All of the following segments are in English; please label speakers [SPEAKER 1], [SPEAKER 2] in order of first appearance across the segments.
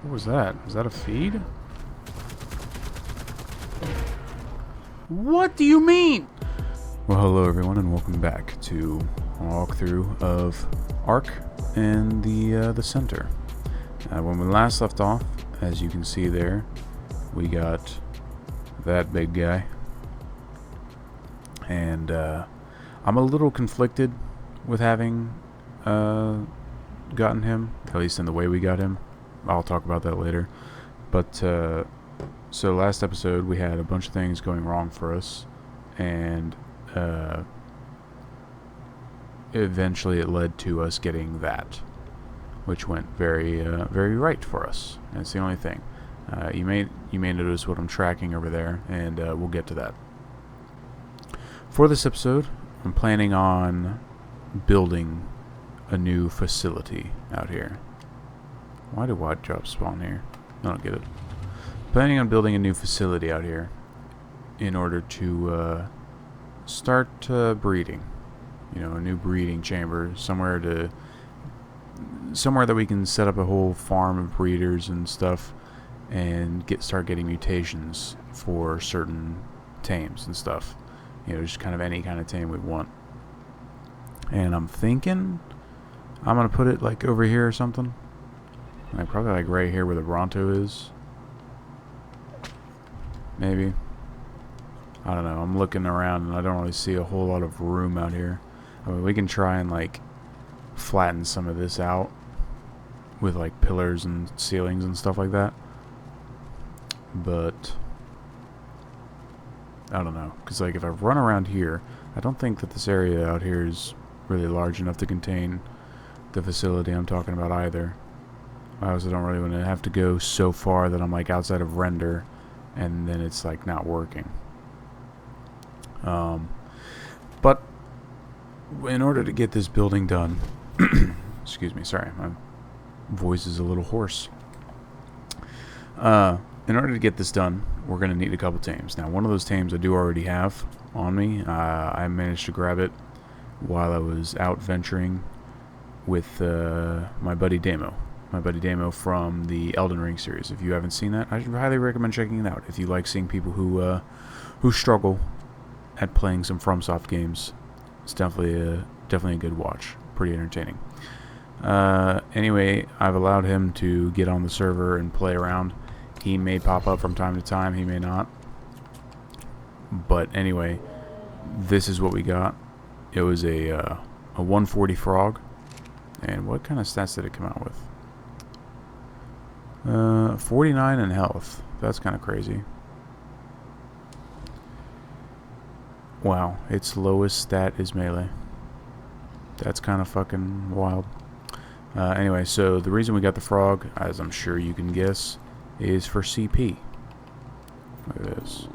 [SPEAKER 1] What was that? Is that a feed? What do you mean? Well, hello everyone, and welcome back to a walkthrough of Ark and the center. When we last left off, as you can see there, we got that big guy, and I'm a little conflicted with having gotten him, at least in the way we got him. I'll talk about that later. But so last episode we had a bunch of things going wrong for us, and eventually it led to us getting that, which went very right for us. And it's the only thing. You may notice what I'm tracking over there, and we'll get to that. For this episode, I'm planning on building a new facility out here. Why do wide drops spawn here? I don't get it. Planning on building a new facility out here in order to start breeding. You know, a new breeding chamber, somewhere that we can set up a whole farm of breeders and stuff, and start getting mutations for certain tames and stuff. You know, just kind of any kind of tame we want. And I'm thinking I'm gonna put it like over here or something. Like probably like right here where the Bronto is. Maybe. I don't know. I'm looking around and I don't really see a whole lot of room out here. I mean, we can try and like flatten some of this out with like pillars and ceilings and stuff like that. But I don't know. Because like if I run around here, I don't think that this area out here is really large enough to contain the facility I'm talking about either. I also don't really want to have to go so far that I'm like outside of render and then it's like not working. But in order to get this building done, excuse me, sorry, my voice is a little hoarse. In order to get this done, we're going to need a couple tames. Now, one of those tames I do already have on me. I managed to grab it while I was out venturing with my buddy Damo. My buddy Damo from the Elden Ring series. If you haven't seen that, I highly recommend checking it out. If you like seeing people who struggle at playing some FromSoft games, it's definitely a good watch. Pretty entertaining. Anyway, I've allowed him to get on the server and play around. He may pop up from time to time, he may not. But anyway, this is what we got. It was a 140 frog. And what kind of stats did it come out with? 49 in health. That's kind of crazy. Wow, its lowest stat is melee. That's kind of fucking wild. Anyway, so the reason we got the frog, as I'm sure you can guess, is for CP. Look at this.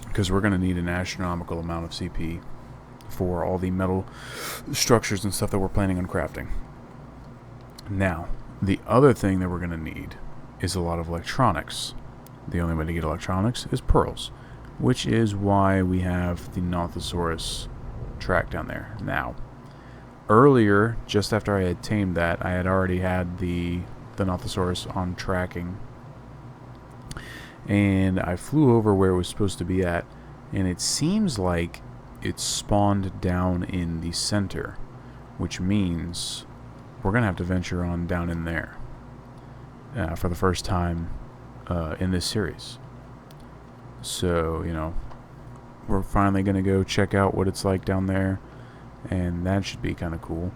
[SPEAKER 1] Because we're going to need an astronomical amount of CP for all the metal structures and stuff that we're planning on crafting. Now, the other thing that we're going to need is a lot of electronics. The only way to get electronics is pearls, which is why we have the Nothosaurus track down there. Now, earlier, just after I had tamed that, I had already had the Nothosaurus on tracking, and I flew over where it was supposed to be at, and it seems like it spawned down in the center, which means we're gonna have to venture on down in there for the first time in this series. So, you know, we're finally gonna go check out what it's like down there, and that should be kind of cool.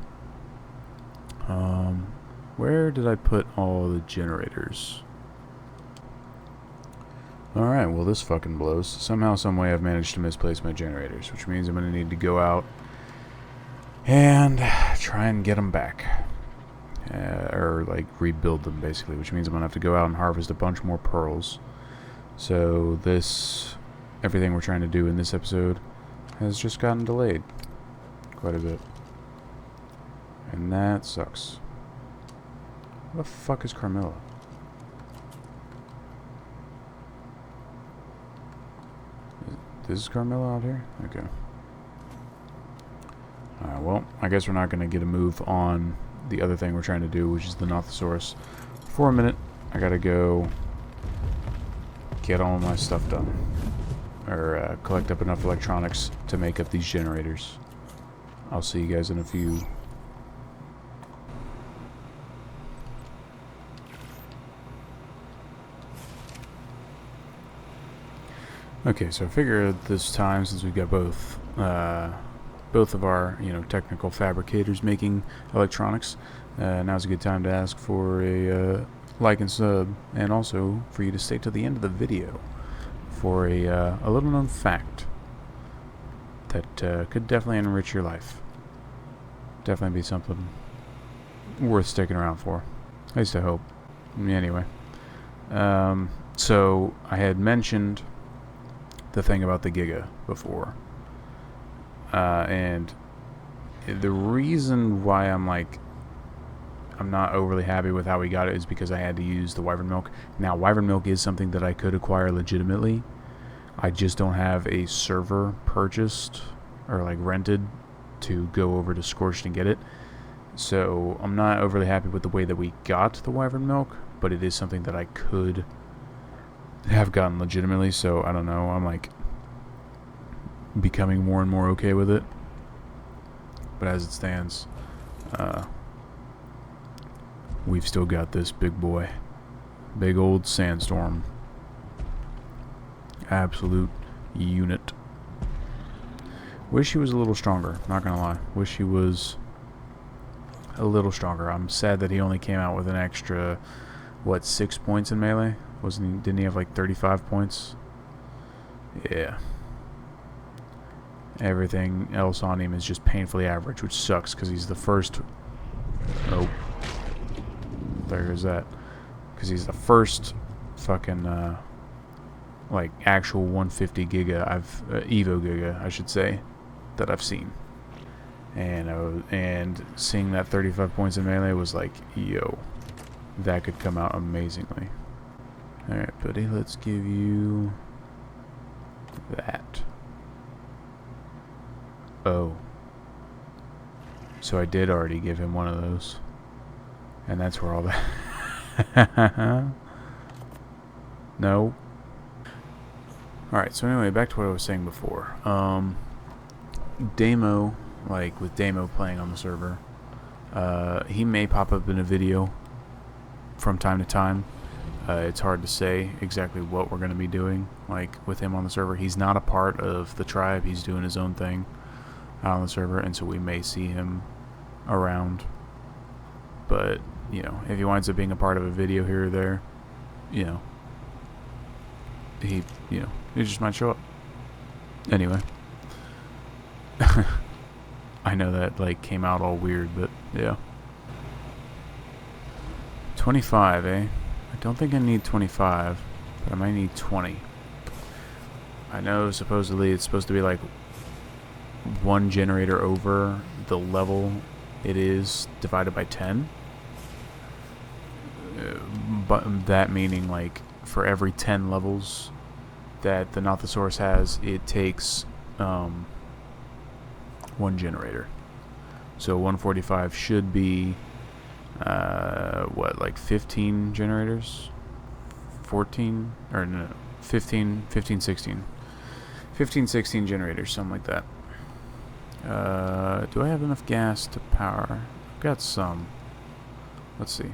[SPEAKER 1] Where did I put all the generators? Alright, well this fucking blows. Somehow, someway I've managed to misplace my generators, which means I'm going to need to go out and try and get them back. Or like rebuild them basically, which means I'm going to have to go out and harvest a bunch more pearls. So everything we're trying to do in this episode has just gotten delayed quite a bit. And that sucks. Where the fuck is Carmilla? This is Carmilla out here? Okay. Well, I guess we're not going to get a move on the other thing we're trying to do, which is the Nothosaurus. For a minute, I gotta go get all my stuff done. Or collect up enough electronics to make up these generators. I'll see you guys in a few. Okay, so I figure this time, since we've got both of our, technical fabricators making electronics, now's a good time to ask for a like and sub, and also for you to stay to the end of the video for a little known fact that could definitely enrich your life. Definitely be something worth sticking around for. At least I hope. Anyway, so I had mentioned the thing about the Giga before, and the reason why I'm not overly happy with how we got it is because I had to use the wyvern milk. Now, wyvern milk is something that I could acquire legitimately. I just don't have a server purchased or rented to go over to Scorched and get it. So I'm not overly happy with the way that we got the wyvern milk, but it is something that I could have gotten legitimately. So I don't know, I'm becoming more and more okay with it. But as it stands, we've still got this big boy. Big old sandstorm. Absolute unit. Wish he was a little stronger, not gonna lie. Wish he was a little stronger. I'm sad that he only came out with an extra, 6 points in melee? Didn't he have 35 points? Yeah. Everything else on him is just painfully average, which sucks because he's the first. Oh. There goes that. Because he's the first fucking, actual 150 Giga, Evo Giga, I should say, that I've seen. And seeing that 35 points in melee was yo, that could come out amazingly. Alright, buddy, let's give you that. Oh. So I did already give him one of those. And that's where all that... No. Alright, so anyway, back to what I was saying before. Damo, with Damo playing on the server, he may pop up in a video from time to time. It's hard to say exactly what we're going to be doing, with him on the server. He's not a part of the tribe. He's doing his own thing out on the server, and so we may see him around. But, if he winds up being a part of a video here or there, he just might show up. Anyway. I know that, came out all weird, but, yeah. 25, eh? I don't think I need 25, but I might need 20. I know supposedly it's supposed to be, one generator over the level it is divided by 10. But that meaning, for every 10 levels that the Nothosaurus has, it takes one generator. So 145 should be 15 generators? 14? Or no, 15, 16. 15, 16 generators, something like that. Do I have enough gas to power? I've got some. Let's see.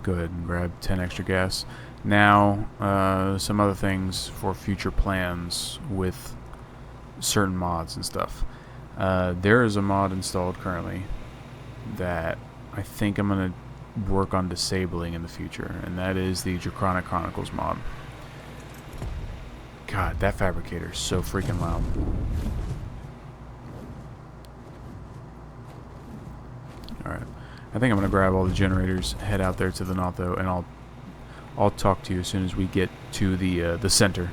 [SPEAKER 1] Go ahead and grab 10 extra gas. Now, some other things for future plans with certain mods and stuff. There is a mod installed currently that I think I'm going to work on disabling in the future, and that is the Draconic Chronicles mod. God, that fabricator is so freaking loud. Alright. I think I'm going to grab all the generators, head out there to the Notho, and I'll talk to you as soon as we get to the center.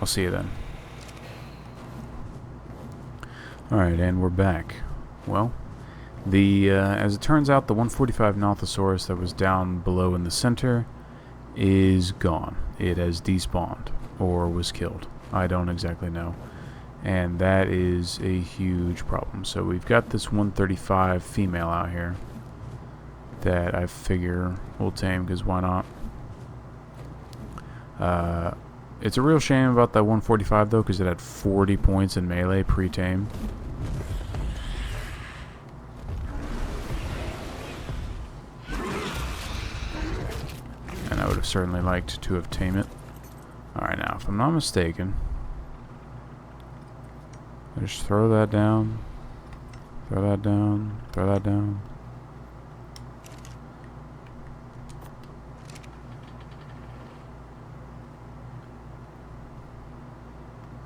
[SPEAKER 1] I'll see you then. Alright, and we're back. Well, as it turns out, the 145 Nothosaurus that was down below in the center is gone. It has despawned, or was killed. I don't exactly know. And that is a huge problem. So we've got this 135 female out here that I figure we'll tame, because why not? It's a real shame about that 145 though, because it had 40 points in melee pre-tame. And I would have certainly liked to have tamed it. Alright, now, if I'm not mistaken, just throw that down, throw that down, throw that down.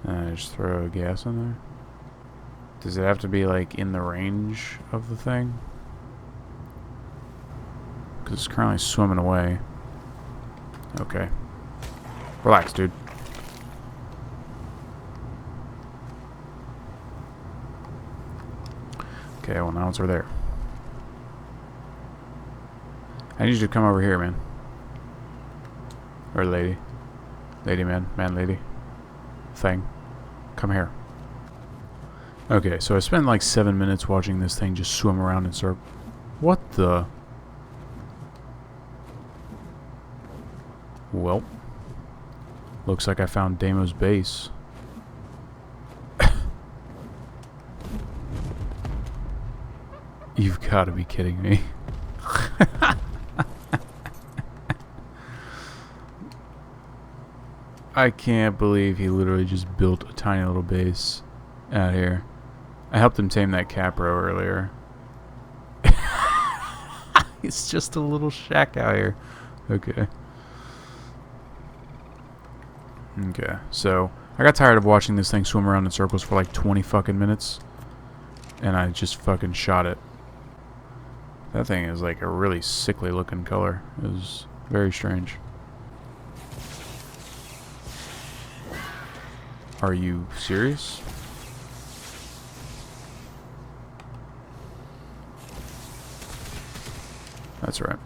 [SPEAKER 1] And I just throw gas in there. Does it have to be like in the range of the thing? Because it's currently swimming away. Okay. Relax, dude. Okay, well now it's over there. I need you to come over here, man. Or lady. Lady, man. Man, lady. Thing. Come here. Okay, so I spent like 7 minutes watching this thing just swim around in circles. What the? Well. Looks like I found Damo's base. You've got to be kidding me. I can't believe he literally just built a tiny little base out here. I helped him tame that Capro earlier. It's just a little shack out here. Okay. Okay, so I got tired of watching this thing swim around in circles for like 20 fucking minutes. And I just fucking shot it. That thing is like a really sickly looking color. It was very strange. Are you serious? That's right.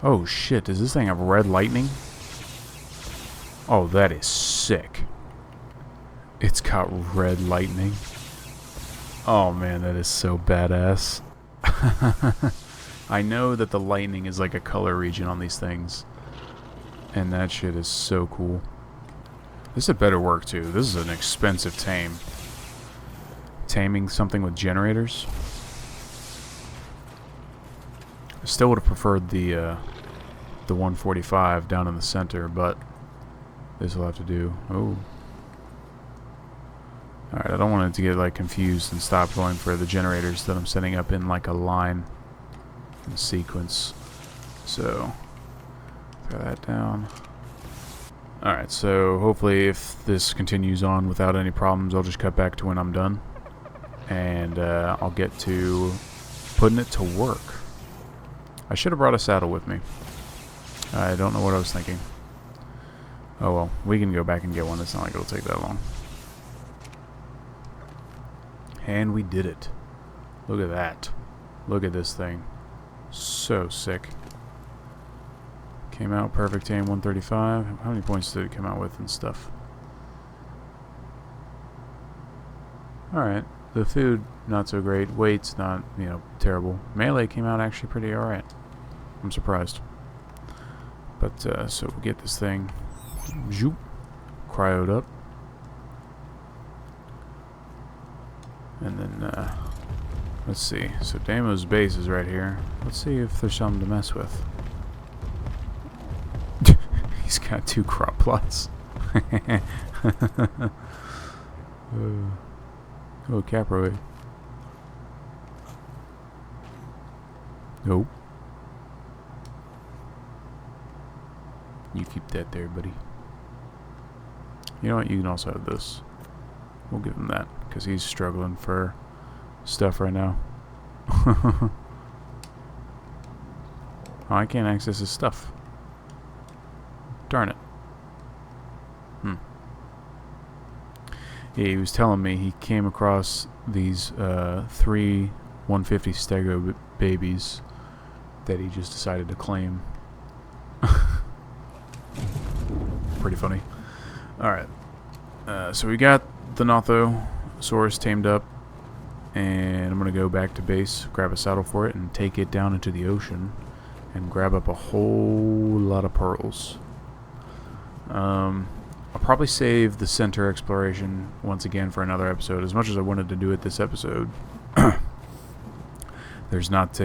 [SPEAKER 1] Oh shit, does this thing have red lightning? Oh, that is sick. It's got red lightning. Oh man, that is so badass. I know that the lightning is like a color region on these things. And that shit is so cool. This had better work too. This is an expensive tame. Taming something with generators. I still would have preferred the 145 down in the center, but this will have to do. Oh. Alright, I don't want it to get like confused and stop going for the generators that I'm setting up in like a line in sequence. So throw that down. Alright, so hopefully if this continues on without any problems, I'll just cut back to when I'm done. And I'll get to putting it to work. I should have brought a saddle with me. I don't know what I was thinking. Oh well, we can go back and get one. It's not like it'll take that long. And we did it. Look at that. Look at this thing. So sick. Came out perfect tame 135. How many points did it come out with and stuff? Alright. The food, not so great. Weight's not, you know, terrible. Melee came out actually pretty alright. I'm surprised. But, so we'll get this thing zoop, cryoed up. And then, let's see. So Damo's base is right here. Let's see if there's something to mess with. He's got 2 crop plots. Oh, Capro. Nope. You keep that there, buddy. You know what? You can also have this. We'll give him that, because he's struggling for stuff right now. Oh, I can't access his stuff. Darn it. Yeah, he was telling me he came across these 3 150 stego babies that he just decided to claim. pretty funny. Alright. So we got the Nothosaurus tamed up. And I'm going to go back to base, grab a saddle for it, and take it down into the ocean. And grab up a whole lot of pearls. I'll probably save the center exploration once again for another episode. As much as I wanted to do it this episode, there's not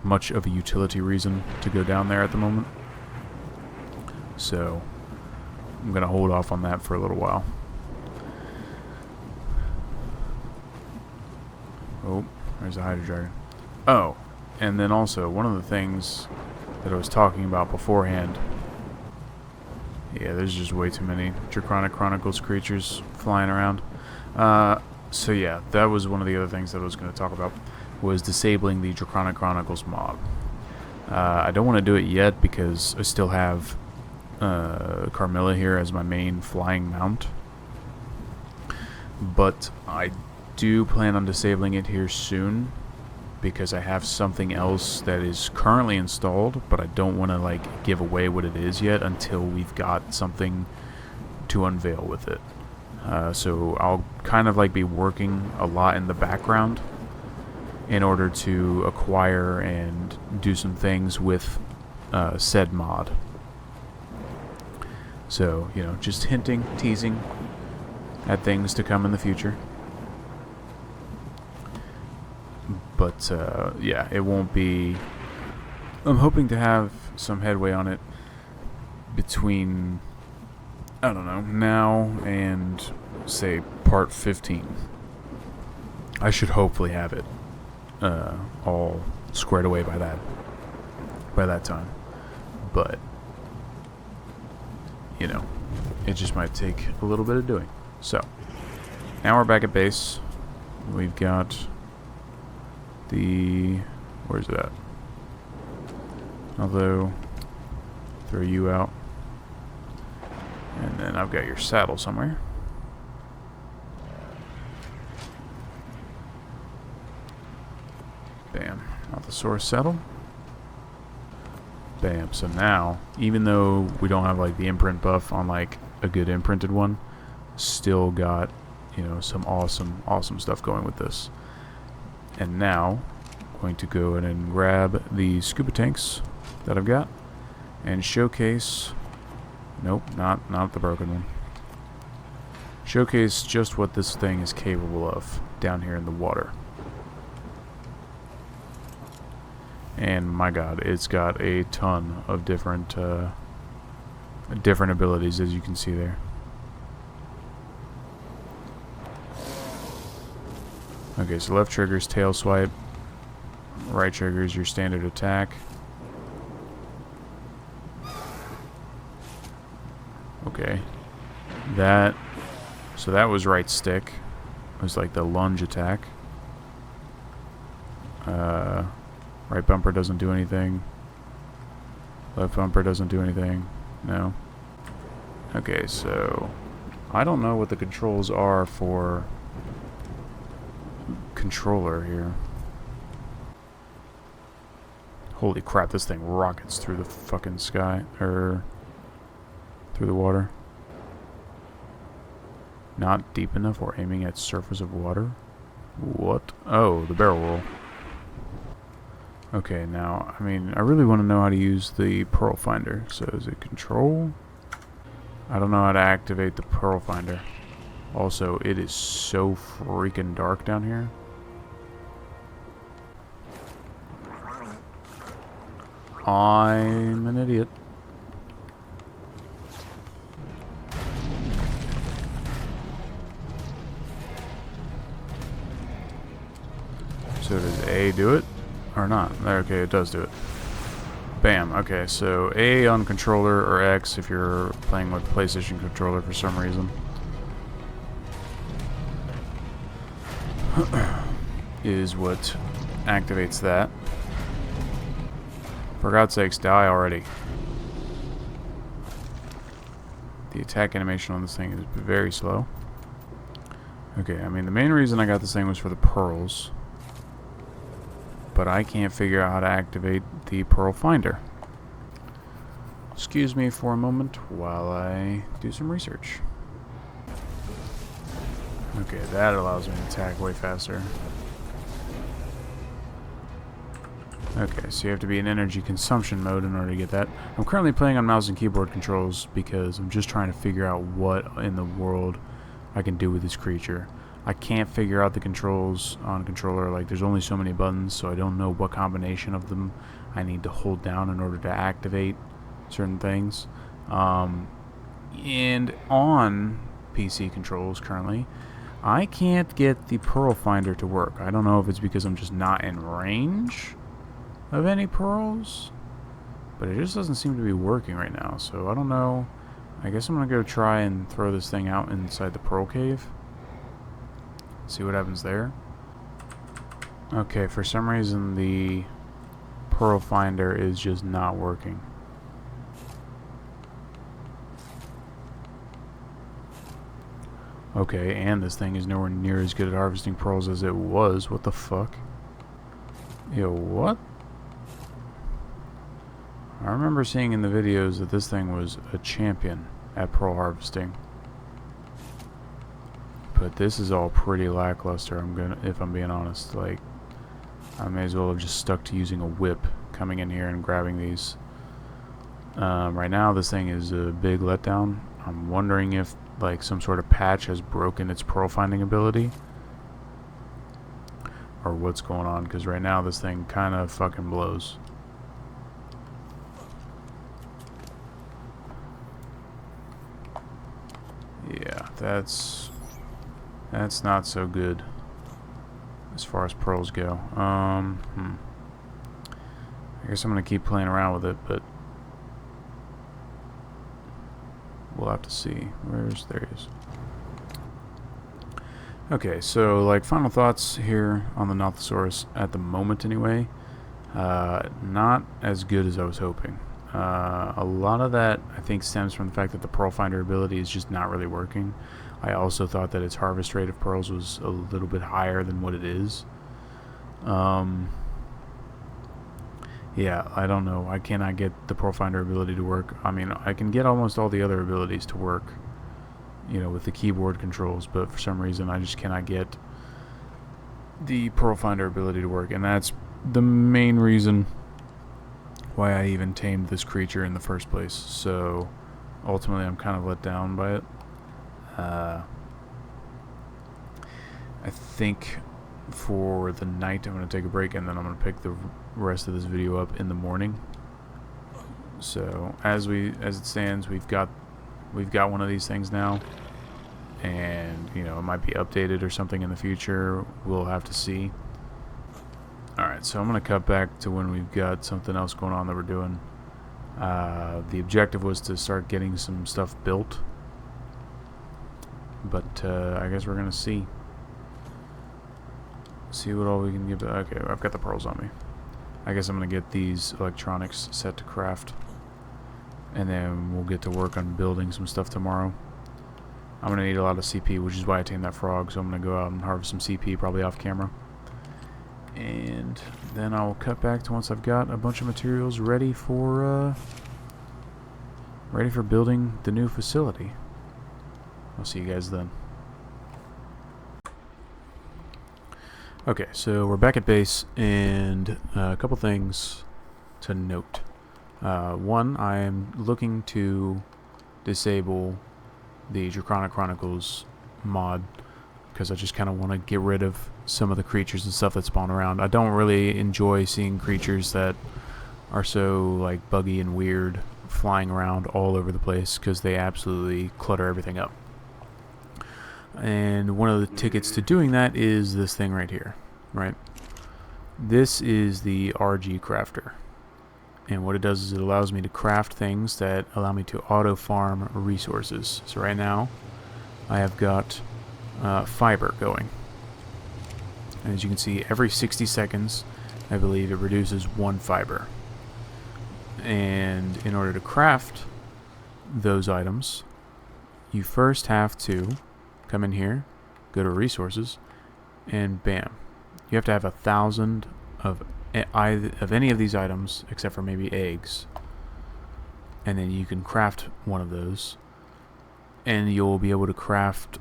[SPEAKER 1] much of a utility reason to go down there at the moment. So I'm going to hold off on that for a little while. Oh, there's a Hydra Dragon. Oh, and then also one of the things that I was talking about beforehand. Yeah, there's just way too many Draconic Chronicles creatures flying around. So yeah, that was one of the other things that I was going to talk about, was disabling the Draconic Chronicles mob. I don't want to do it yet because I still have Carmilla here as my main flying mount. But I do plan on disabling it here soon, because I have something else that is currently installed, but I don't want to like give away what it is yet until we've got something to unveil with it. So I'll kind of like be working a lot in the background in order to acquire and do some things with said mod. So, you know, just hinting, teasing at things to come in the future. But, yeah, it won't be... I'm hoping to have some headway on it between, I don't know, now and, say, part 15. I should hopefully have it all squared away by that time. But, you know, it just might take a little bit of doing. So, now we're back at base. We've got... where's that? Although, throw you out. And then I've got your saddle somewhere. Bam. Nothosaurus saddle. Bam. So now, even though we don't have like the imprint buff on like a good imprinted one, still got, you know, some awesome stuff going with this. And now, I'm going to go in and grab the scuba tanks that I've got and showcase... Nope, not the broken one. Showcase just what this thing is capable of down here in the water. And my god, it's got a ton of different abilities, as you can see there. Okay, so left trigger is tail swipe. Right trigger is your standard attack. Okay. So that was right stick. It was like the lunge attack. Right bumper doesn't do anything. Left bumper doesn't do anything. No. Okay, so I don't know what the controls are for controller here. Holy crap, this thing rockets through the fucking sky, or through the water. Not deep enough or aiming at surface of water? What? Oh, the barrel roll. Okay, now, I mean, I really want to know how to use the pearl finder. So is it control? I don't know how to activate the pearl finder. Also, it is so freaking dark down here. I'm an idiot. So does A do it? Or not? Okay, it does do it. Bam. Okay, so A on controller, or X if you're playing with PlayStation controller for some reason. Is what activates that. For God's sakes, die already. The attack animation on this thing is very slow. Okay, I mean, the main reason I got this thing was for the pearls. But I can't figure out how to activate the pearl finder. Excuse me for a moment while I do some research. Okay, that allows me to attack way faster. Okay, so you have to be in energy consumption mode in order to get that. I'm currently playing on mouse and keyboard controls because I'm just trying to figure out what in the world I can do with this creature. I can't figure out the controls on controller. Like, there's only so many buttons, so I don't know what combination of them I need to hold down in order to activate certain things. And on PC controls currently, I can't get the Pearl Finder to work. I don't know if it's because I'm just not in range of any pearls, but it just doesn't seem to be working right now, so I don't know. I guess I'm gonna go try and throw this thing out inside the pearl cave, see what happens there. Okay, for some reason the Pearl Finder is just not working. Okay, and this thing is nowhere near as good at harvesting pearls as it was. What the fuck? Yo, what? I remember seeing in the videos that this thing was a champion at pearl harvesting. But this is all pretty lackluster, if I'm being honest. Like, I may as well have just stuck to using a whip, coming in here and grabbing these. Right now this thing is a big letdown. I'm wondering if like some sort of patch has broken its pearl finding ability, or what's going on, because right now this thing kind of fucking blows. Yeah, that's not so good as far as pearls go. I guess I'm gonna keep playing around with it, but we'll have to see. There he is. Okay, so like final thoughts here on the Nothosaurus at the moment anyway. Not as good as I was hoping. A lot of that I think stems from the fact that the Pearl Finder ability is just not really working. I also thought that its harvest rate of pearls was a little bit higher than what it is. Yeah, I don't know. I cannot get the Pearl Finder ability to work. I mean, I can get almost all the other abilities to work, you know, with the keyboard controls, but for some reason I just cannot get the Pearl Finder ability to work, and that's the main reason why I even tamed this creature in the first place. So ultimately I'm kind of let down by it. I think for the night I'm going to take a break, and then I'm going to pick the rest of this video up in the morning. So as it stands, we've got one of these things now, and you know, it might be updated or something in the future. We'll have to see. Alright, so I'm going to cut back to when we've got something else going on that we're doing. The objective was to start getting some stuff built, but I guess we're going to see what all we can get. Okay, I've got the pearls on me. I guess I'm going to get these electronics set to craft, and then we'll get to work on building some stuff tomorrow. I'm going to need a lot of CP, which is why I tamed that frog, so I'm going to go out and harvest some CP, probably off camera. And then I'll cut back to once I've got a bunch of materials ready for building the new facility. I'll see you guys then. Okay, so we're back at base, and a couple things to note. One, I am looking to disable the Draconic Chronicles mod, because I just kind of want to get rid of some of the creatures and stuff that spawn around. I don't really enjoy seeing creatures that are so like buggy and weird flying around all over the place, because they absolutely clutter everything up. And one of the tickets to doing that is this thing right here, right? This is the RG crafter, and what it does is it allows me to craft things that allow me to auto farm resources. So right now I have got fiber going. As you can see, every 60 seconds I believe it reduces 1 fiber, and in order to craft those items you first have to come in here, go to resources, and bam, you have to have 1,000 of any of these items except for maybe eggs. and then you can craft one of those, and you'll be able to craft,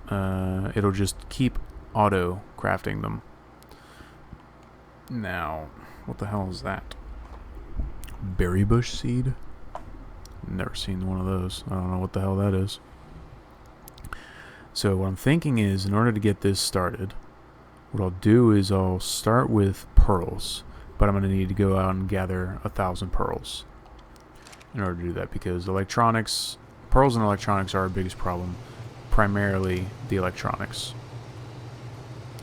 [SPEAKER 1] it'll just keep auto crafting them. Now, what the hell is that? Berry bush seed? Never seen one of those. I don't know what the hell that is. So what I'm thinking is, in order to get this started, what I'll do is I'll start with pearls, but I'm going to need to go out and gather 1,000 pearls in order to do that, because pearls and electronics are our biggest problem, primarily the electronics.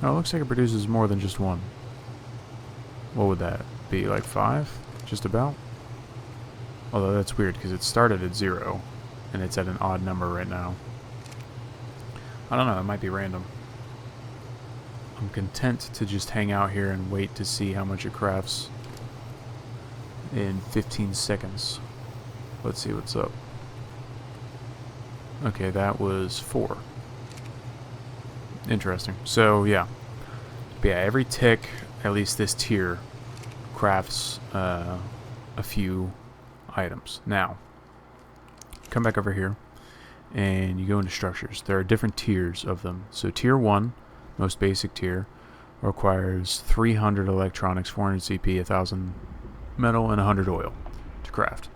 [SPEAKER 1] Oh, it looks like it produces more than just one. What would that be, like 5? Just about? Although that's weird, because it started at 0, and it's at an odd number right now. I don't know, it might be random. I'm content to just hang out here and wait to see how much it crafts in 15 seconds. Let's see what's up. Okay, that was 4. Interesting. So, yeah. But yeah, every tick, at least this tier, crafts a few items. Now, come back over here, and you go into structures. There are different tiers of them. So tier 1, most basic tier, requires 300 electronics, 400 CP, 1,000 metal, and 100 oil to craft.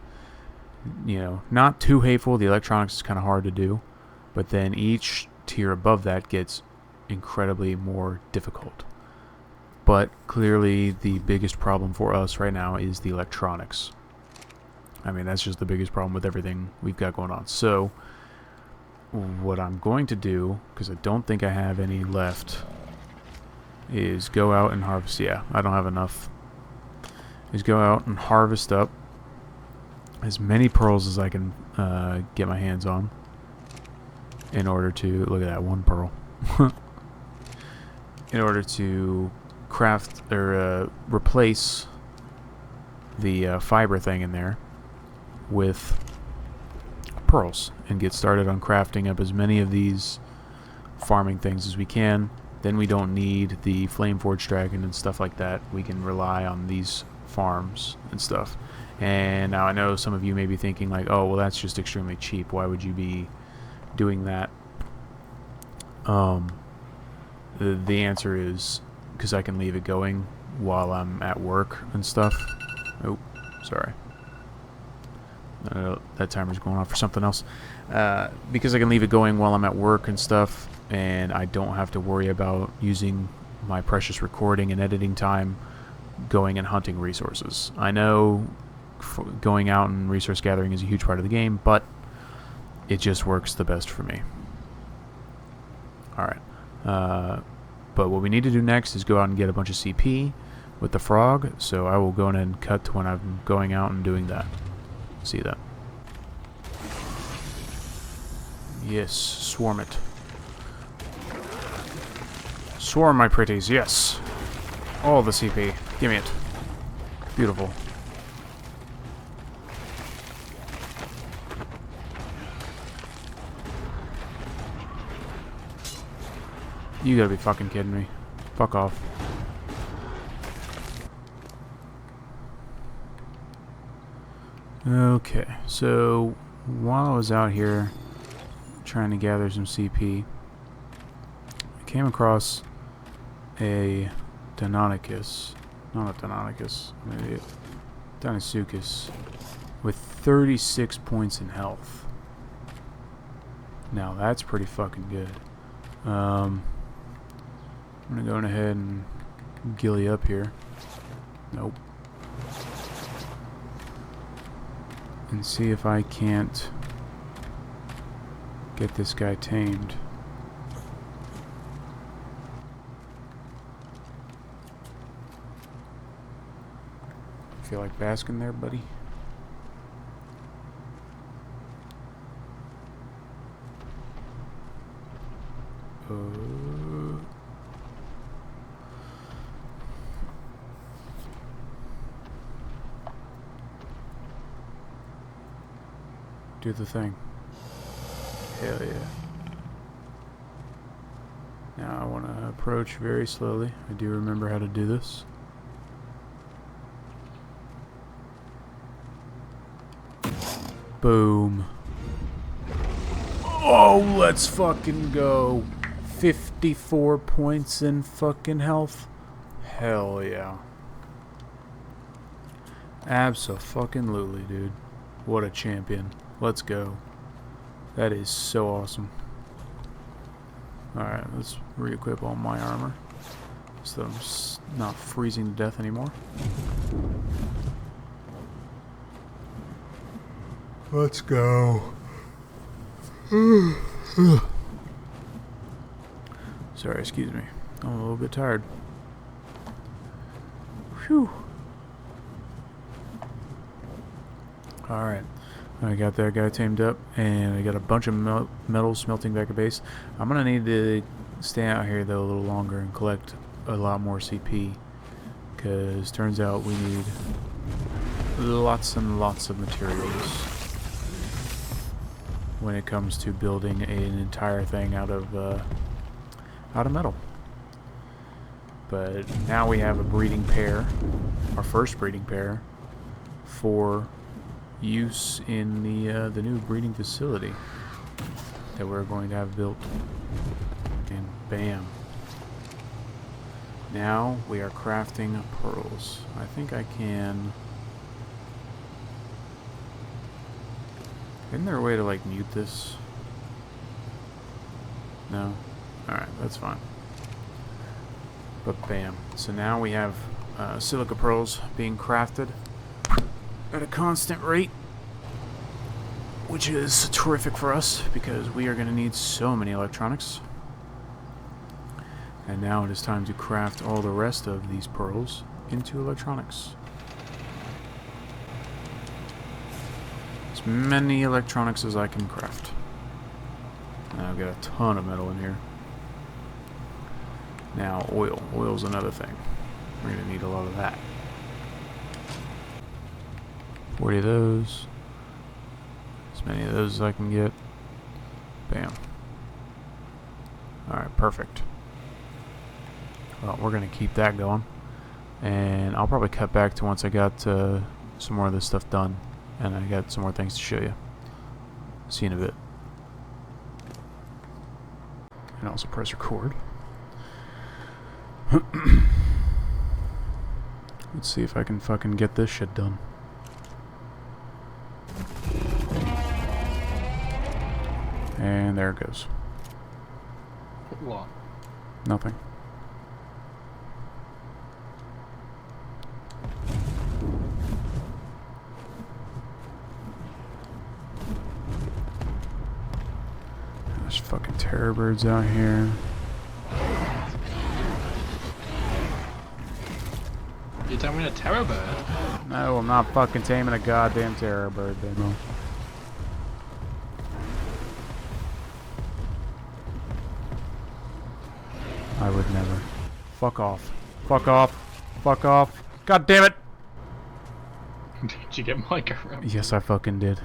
[SPEAKER 1] You know, not too hateful. The electronics is kind of hard to do, but then each tier above that gets incredibly more difficult. But clearly the biggest problem for us right now is the electronics. I mean, that's just the biggest problem with everything we've got going on. So what I'm going to do, because I don't think I have any left, is go out and harvest. Yeah, I don't have enough. Is go out and harvest up as many pearls as I can get my hands on, in order to, look at that, 1 pearl, in order to craft or replace the fiber thing in there with pearls, and get started on crafting up as many of these farming things as we can. Then we don't need the Flameforged Dragon and stuff like that. We can rely on these farms and stuff. And now I know some of you may be thinking like, oh, well, that's just extremely cheap. Why would you be doing that? The answer is because I can leave it going while I'm at work and stuff. Oh, sorry. That timer's going off for something else. Because I can leave it going while I'm at work and stuff, and I don't have to worry about using my precious recording and editing time going and hunting resources. I know going out and resource gathering is a huge part of the game, but it just works the best for me. Alright. But what we need to do next is go out and get a bunch of CP with the frog, so I will go in and cut to when I'm going out and doing that. See that? Yes, swarm it. Swarm, my pretties, yes. All the CP. Give me it. Beautiful. You gotta be fucking kidding me. Fuck off. Okay, so while I was out here trying to gather some CP, I came across a Deinonychus. Not a Deinonychus, maybe a Deinosuchus with 36 points in health. Now that's pretty fucking good. I'm gonna go ahead and gilly up here. Nope. And see if I can't get this guy tamed. Feel like basking there, buddy? Do the thing. Hell yeah. Now I want to approach very slowly. I do remember how to do this. Boom. Oh, let's fucking go. 54 points in fucking health. Hell yeah. Abso-fucking-lutely, dude. What a champion. Let's go. That is so awesome. Alright, let's re-equip all my armor, so I'm not freezing to death anymore. Let's go. Sorry, excuse me. I'm a little bit tired. Whew. Alright. I got that guy tamed up, and I got a bunch of metal smelting back at base. I'm gonna need to stay out here though a little longer and collect a lot more CP, because turns out we need lots and lots of materials when it comes to building an entire thing out of metal. But now we have a breeding pair, our first breeding pair, for use in the new breeding facility that we're going to have built. And bam. Now we are crafting pearls. I think I can... Isn't there a way to like mute this? No? Alright, that's fine. But bam. So now we have silica pearls being crafted at a constant rate, which is terrific for us because we are going to need so many electronics. And now it is time to craft all the rest of these pearls into electronics. As many electronics as I can craft. And I've got a ton of metal in here. Now oil. Oil's another thing. We're going to need a lot of that. 40 of those. As many of those as I can get. Bam. Alright, perfect. Well, we're going to keep that going. And I'll probably cut back to once I got some more of this stuff done. And I got some more things to show you. See you in a bit. And also press record. Let's see if I can fucking get this shit done. And there it goes.
[SPEAKER 2] What?
[SPEAKER 1] Nothing. There's fucking terror birds out here.
[SPEAKER 2] You're taming a terror bird?
[SPEAKER 1] No, I'm not fucking taming a goddamn terror bird, baby. I would never. Fuck off. Fuck off. Fuck off. God damn it!
[SPEAKER 2] Did you get my camera?
[SPEAKER 1] Yes, I fucking did.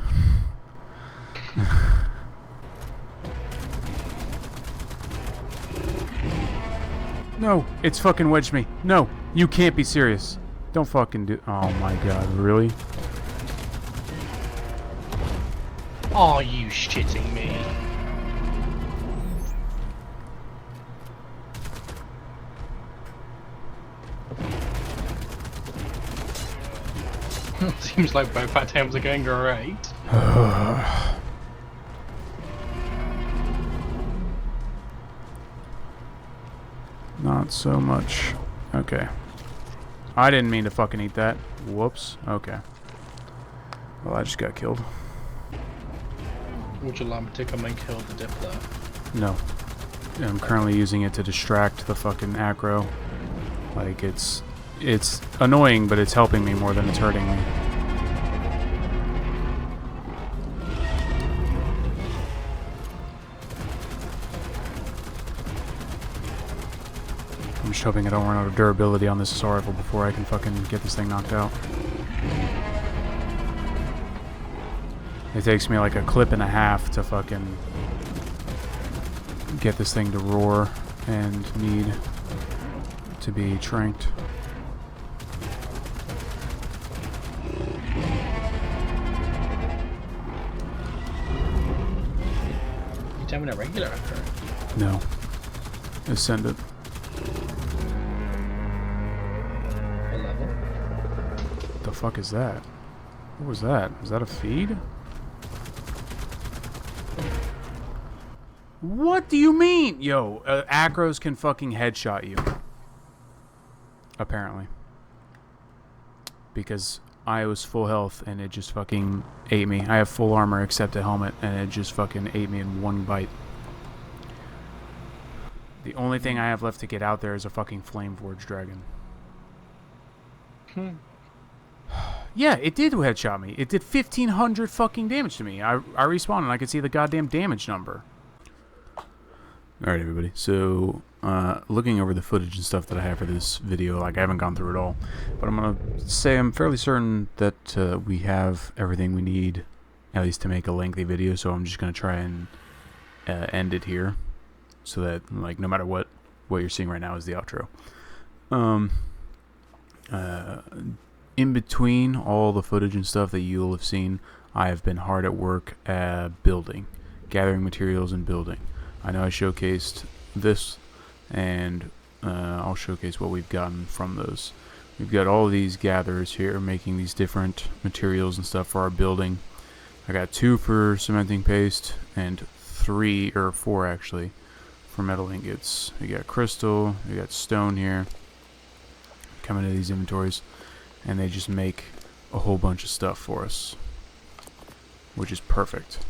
[SPEAKER 1] No, it's fucking wedged me. No, you can't be serious. Don't fucking do. Oh my god, really?
[SPEAKER 2] Are you shitting me? Seems like both attempts are going great.
[SPEAKER 1] Not so much. Okay. I didn't mean to fucking eat that. Whoops. Okay. Well, I just got killed.
[SPEAKER 2] Would you like me to come and kill the dip there?
[SPEAKER 1] No. I'm currently using it to distract the fucking aggro. Like, it's annoying, but it's helping me more than it's hurting me. I'm just hoping I don't run out of durability on this assault rifle before I can fucking get this thing knocked out. It takes me like a clip and a half to fucking get this thing to roar and need to be tranked.
[SPEAKER 2] having a regular actor.
[SPEAKER 1] No. Ascendant.
[SPEAKER 2] What level?
[SPEAKER 1] What the fuck is that? What was that? Was that a feed? What do you mean? Yo, acros can fucking headshot you. Apparently. Because I was full health and it just fucking ate me. I have full armor except a helmet and it just fucking ate me in one bite. The only thing I have left to get out there is a fucking flame forge dragon. Yeah, it did headshot me. It did 1,500 fucking damage to me. I respawned and I could see the goddamn damage number. Alright, everybody. So, looking over the footage and stuff that I have for this video, like, I haven't gone through it all. But I'm going to say I'm fairly certain that we have everything we need, at least to make a lengthy video. So I'm just going to try and end it here. So that, like, no matter what you're seeing right now is the outro. In between all the footage and stuff that you'll have seen, I have been hard at work building, gathering materials and building. I know I showcased this, and I'll showcase what we've gotten from those. We've got all these gatherers here making these different materials and stuff for our building. I got 2 for cementing paste and 3 or 4 actually for metal ingots. We got crystal, we got stone here. Come into these inventories, and they just make a whole bunch of stuff for us, which is perfect.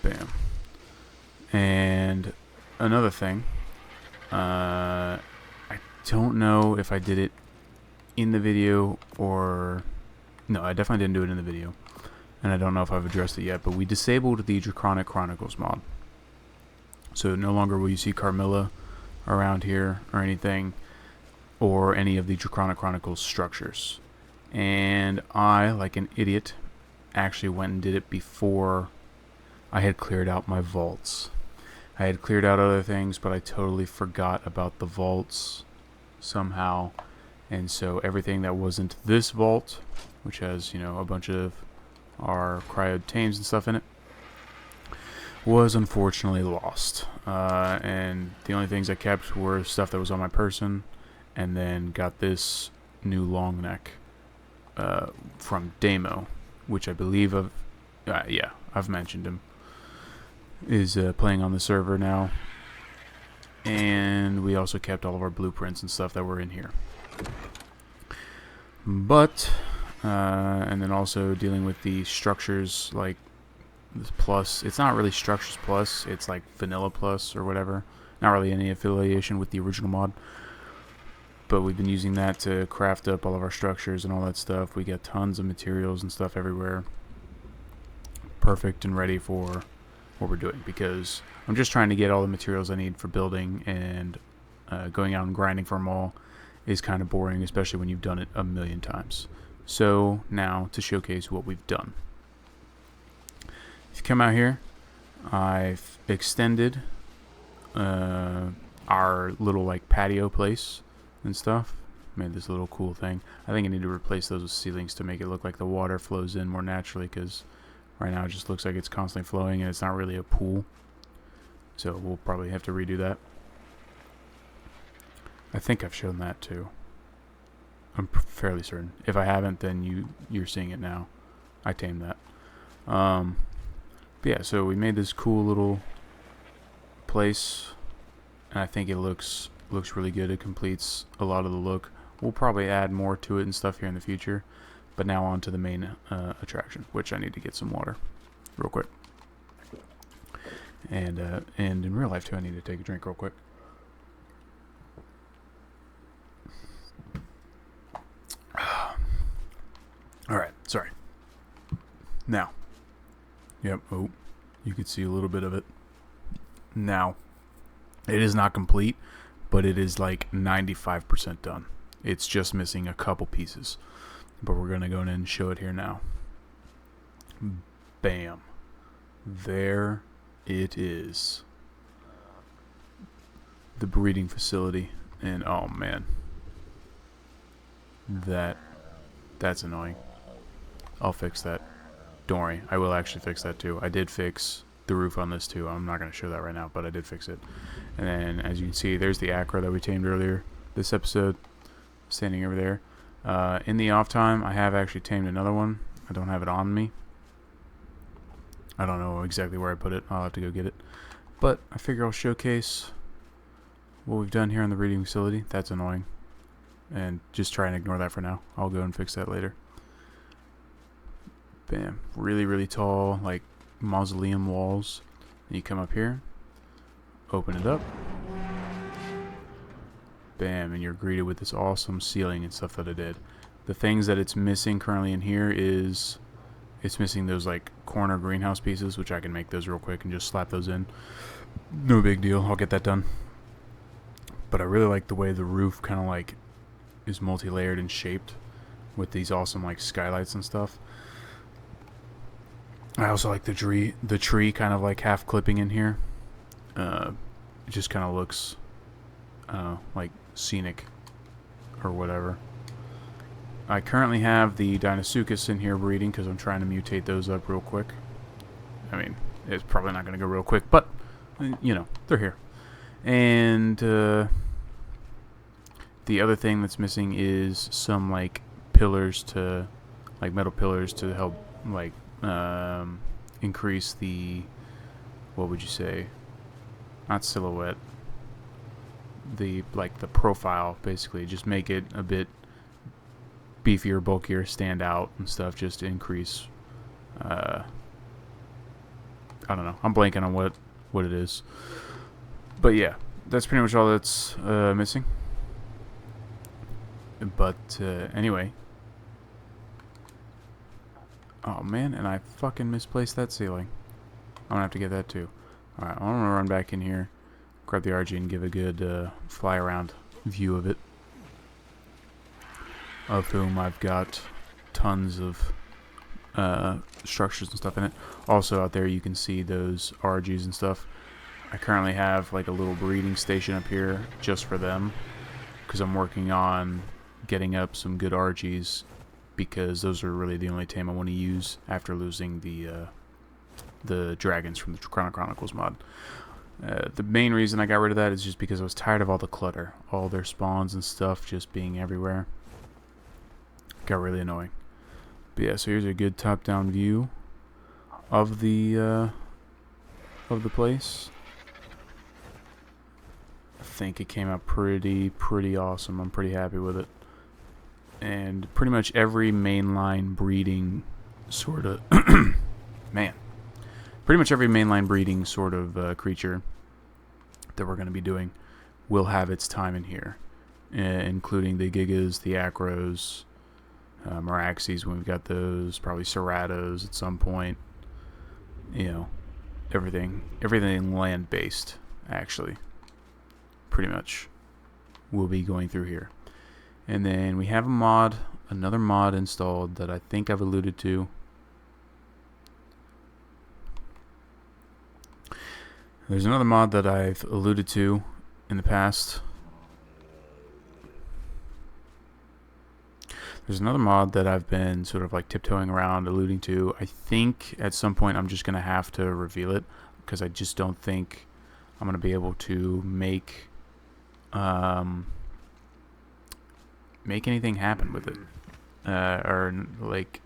[SPEAKER 1] Bam. And another thing, I don't know if I did it in the video or... No, I definitely didn't do it in the video. And I don't know if I've addressed it yet, but we disabled the Draconic Chronicles mod. So no longer will you see Carmilla around here or anything, or any of the Draconic Chronicles structures. And I, like an idiot, actually went and did it before I had cleared out my vaults. I had cleared out other things, but I totally forgot about the vaults somehow. And so everything that wasn't this vault, which has, you know, a bunch of our cryo tames and stuff in it, was unfortunately lost. And the only things I kept were stuff that was on my person, and then got this new long neck from Damo, which I believe I've mentioned him, is playing on the server now. And we also kept all of our blueprints and stuff that were in here. But and then also dealing with the structures, like this plus. It's not really structures plus, it's like vanilla plus or whatever. Not really any affiliation with the original mod, but we've been using that to craft up all of our structures and all that stuff. We got tons of materials and stuff everywhere, perfect and ready for what we're doing, because I'm just trying to get all the materials I need for building, and going out and grinding for them all is kind of boring, especially when you've done it a million times. So now to showcase what we've done. If you come out here, I've extended our little like patio place and stuff. Made this little cool thing. I think I need to replace those with ceilings to make it look like the water flows in more naturally, because right now it just looks like it's constantly flowing and it's not really a pool. So we'll probably have to redo that. I think I've shown that too. I'm fairly certain. If I haven't, then you're seeing it now. I tamed that. But yeah, so we made this cool little place, and I think it looks really good. It completes a lot of the look. We'll probably add more to it and stuff here in the future. But now on to the main attraction, which I need to get some water real quick. And in real life too, I need to take a drink real quick. Alright, sorry. Now. Yep, oh, you could see a little bit of it. Now, it is not complete, but it is like 95% done. It's just missing a couple pieces. But we're going to go in and show it here now. Bam. There it is. The breeding facility. And oh man. That's annoying. I'll fix that. don't worry, I will actually fix that too. I did fix the roof on this too. I'm not going to show that right now, but I did fix it. And then, as you can see, there's the acro that we tamed earlier this episode, standing over there. In the off time, I have actually tamed another one. I don't have it on me. I don't know exactly where I put it. I'll have to go get it. But I figure I'll showcase what we've done here in the breeding facility. That's annoying. And just try and ignore that for now. I'll go and fix that later. Bam. Really, really tall, like, mausoleum walls. And you come up here, open it up. Bam, and you're greeted with this awesome ceiling and stuff that I did. The things that it's missing currently in here is it's missing those like corner greenhouse pieces, which I can make those real quick and just slap those in. No big deal, I'll get that done. But I really like the way the roof kind of like is multi-layered and shaped with these awesome like skylights and stuff. I also like the tree kind of like half clipping in here. It just kind of looks like scenic or whatever. I currently have the Deinosuchus in here breeding because I'm trying to mutate those up real quick. I mean, it's probably not going to go real quick, but you know, they're here. And the other thing that's missing is some like pillars to, like metal pillars to help like increase the, what would you say? Not silhouette. The profile, basically, just make it a bit beefier, bulkier, stand out and stuff, just to increase I don't know, I'm blanking on what it is, but yeah, that's pretty much all that's missing. But anyway, oh man, and I fucking misplaced that ceiling. I'm gonna have to get that too. Alright, I'm gonna run back in here, grab the RG and give a good fly around view of it, of whom I've got tons of structures and stuff in it. Also out there you can see those RGs and stuff. I currently have like a little breeding station up here just for them because I'm working on getting up some good RGs, because those are really the only tame I want to use after losing the dragons from the Chrono Chronicles mod. The main reason I got rid of that is just because I was tired of all the clutter, all their spawns and stuff just being everywhere. Got really annoying. But yeah, so here's a good top-down view of the place. I think it came out pretty awesome. I'm pretty happy with it. And pretty much every mainline breeding sort of man. Pretty much every mainline breeding sort of creature that we're going to be doing will have its time in here, including the Gigas, the Acros, Meraxes when we've got those, probably Ceratos at some point. You know, everything land-based, actually, pretty much, will be going through here. And then we have another mod installed that I think I've alluded to. There's another mod that I've alluded to in the past. There's another mod that I've been sort of like tiptoeing around, alluding to. I think at some point I'm just going to have to reveal it, because I just don't think I'm going to be able to make anything happen with it. Or like...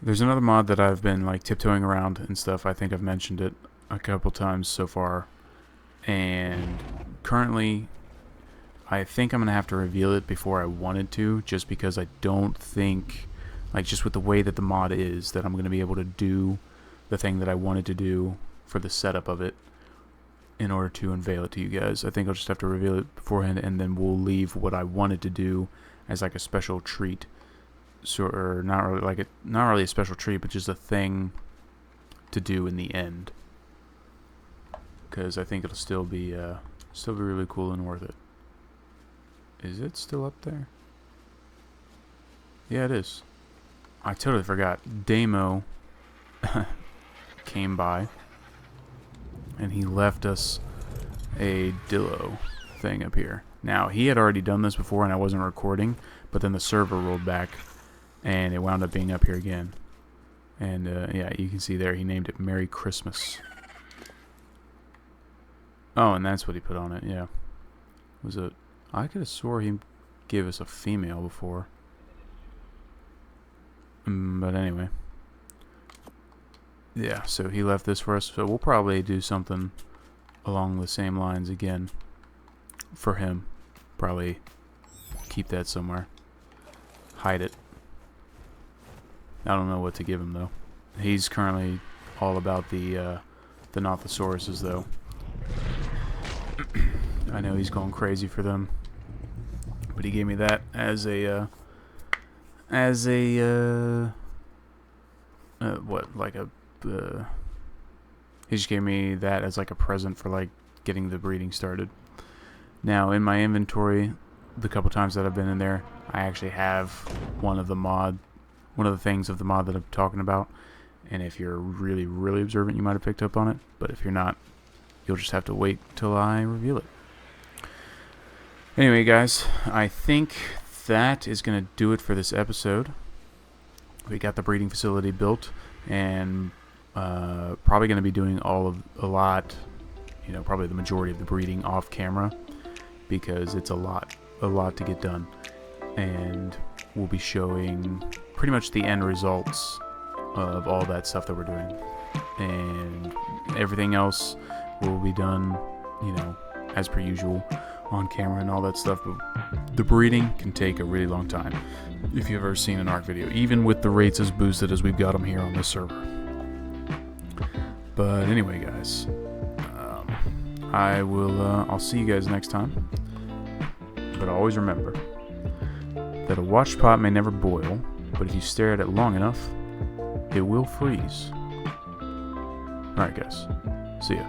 [SPEAKER 1] There's another mod that I've been like tiptoeing around and stuff. I think I've mentioned it a couple times so far. And currently, I think I'm going to have to reveal it before I wanted to, just because I don't think, like just with the way that the mod is, that I'm going to be able to do the thing that I wanted to do for the setup of it in order to unveil it to you guys. I think I'll just have to reveal it beforehand, and then we'll leave what I wanted to do as like a special treat. So, or not really a special treat, but just a thing to do in the end. Because I think it'll still be really cool and worth it. Is it still up there? Yeah, it is. I totally forgot. Damo came by, and he left us a Dillo thing up here. Now, he had already done this before, and I wasn't recording, but then the server rolled back, and it wound up being up here again. And yeah, you can see there he named it Merry Christmas. Oh, and that's what he put on it. Yeah, was it? I could have swore he gave us a female before. But anyway, yeah. So he left this for us. So we'll probably do something along the same lines again for him. Probably keep that somewhere. Hide it. I don't know what to give him though. He's currently all about the Nothosauruses though. I know he's going crazy for them, but he gave me that as a what, like a he just gave me that as like a present for like getting the breeding started. Now in my inventory, the couple times that I've been in there, I actually have one of the things of the mod that I'm talking about. And if you're really, really observant, you might have picked up on it. But if you're not, you'll just have to wait till I reveal it. Anyway, guys, I think that is going to do it for this episode. We got the breeding facility built, and probably going to be doing probably the majority of the breeding off camera, because it's a lot to get done. And we'll be showing pretty much the end results of all that stuff that we're doing, and everything else will be done, as per usual on camera and all that stuff. But the breeding can take a really long time if you've ever seen an ARK video, even with the rates as boosted as we've got them here on this server. But anyway, guys, I'll see you guys next time. But always remember that a watch pot may never boil, but if you stare at it long enough, it will freeze. Alright, guys. See ya.